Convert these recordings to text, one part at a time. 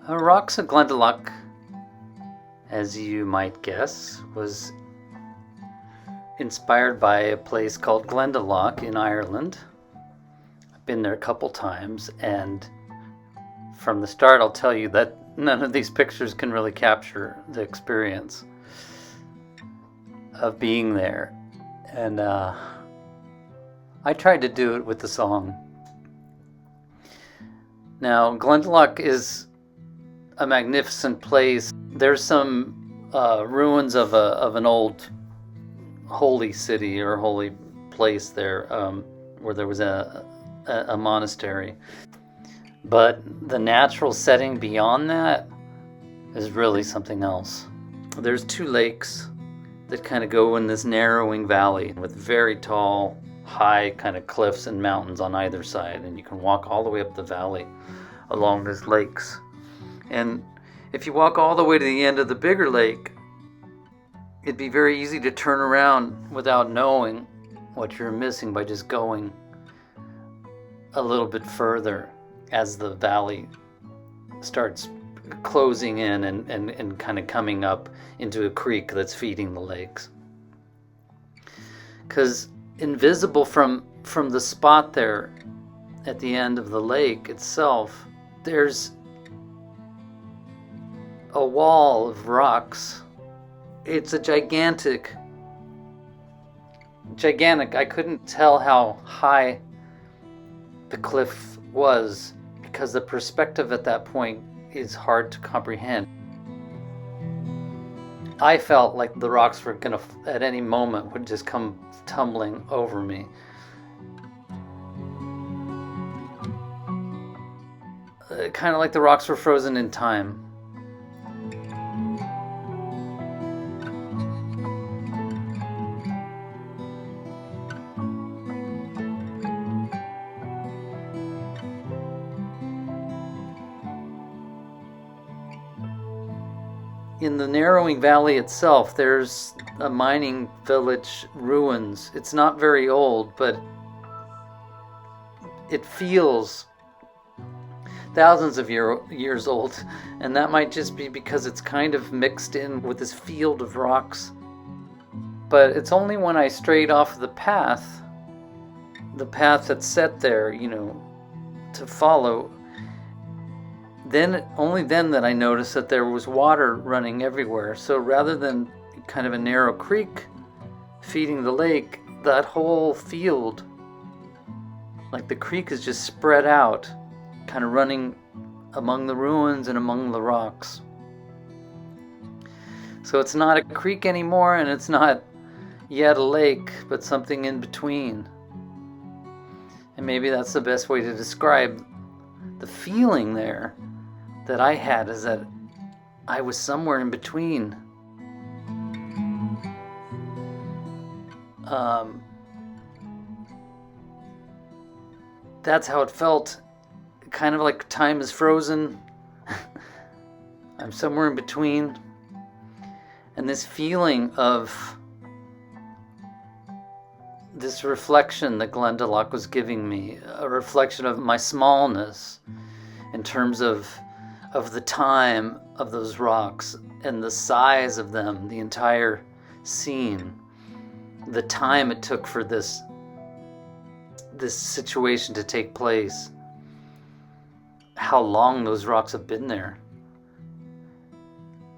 Rocks of Glendalough, as you might guess, was inspired by a place called Glendalough in Ireland. I've been there a couple times, and from the start I'll tell you that none of these pictures can really capture the experience of being there. And I tried to do it with the song. Now, Glendalough is a magnificent place. There's some ruins of an old holy city or holy place there, where there was a monastery. But the natural setting beyond that is really something else. There's two lakes that kind of go in this narrowing valley with very tall, high kind of cliffs and mountains on either side, and you can walk all the way up the valley along these lakes. And if you walk all the way to the end of the bigger lake, it'd be very easy to turn around without knowing what you're missing by just going a little bit further as the valley starts closing in and kind of coming up into a creek that's feeding the lakes. Because invisible from the spot there at the end of the lake itself, there's a wall of rocks. It's a gigantic, I couldn't tell how high the cliff was because the perspective at that point is hard to comprehend. I felt like the rocks were gonna, at any moment, would just come tumbling over me. Kind of like the rocks were frozen in time. In the narrowing valley itself, there's a mining village ruins. It's not very old, but it feels thousands of years old, and that might just be because it's kind of mixed in with this field of rocks. But it's only when I strayed off the path that's set there, to follow, only then that I noticed that there was water running everywhere. So rather than kind of a narrow creek feeding the lake, that whole field, like the creek, is just spread out, kind of running among the ruins and among the rocks. So it's not a creek anymore, and it's not yet a lake, but something in between. And maybe that's the best way to describe the feeling there that I had, is that I was somewhere in between. That's how it felt. Kind of like time is frozen. I'm somewhere in between. And this feeling of this reflection that Glendalough was giving me, a reflection of my smallness in terms of the time of those rocks and the size of them, the entire scene, the time it took for this situation to take place, how long those rocks have been there,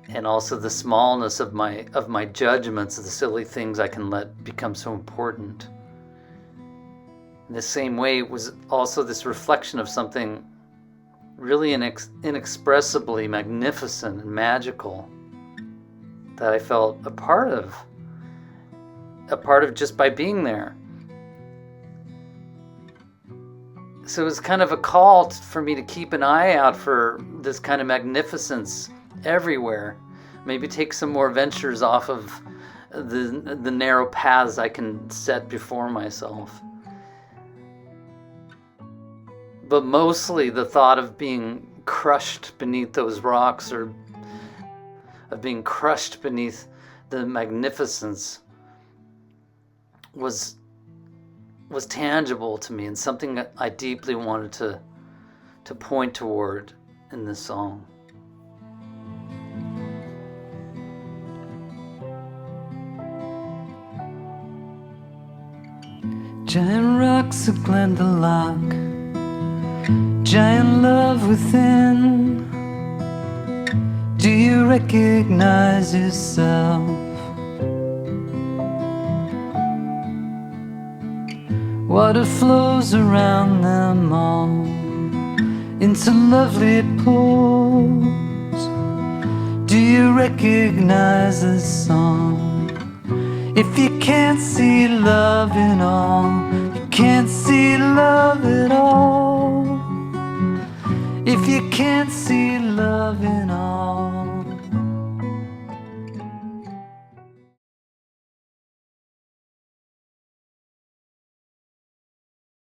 and also the smallness of my judgments, of the silly things I can let become so important. In the same way, it was also this reflection of something really inexpressibly magnificent and magical that I felt a part of just by being there. So it was kind of a call for me to keep an eye out for this kind of magnificence everywhere. Maybe take some more ventures off of the narrow paths I can set before myself. But mostly the thought of being crushed beneath those rocks, or of being crushed beneath the magnificence, was tangible to me, and something that I deeply wanted to point toward in this song. Giant rocks of Glendalough, giant love within. Do you recognize yourself? Water flows around them all into lovely pools. Do you recognize this song? If you can't see love in all, you can't see love at all. If you can't see love in all,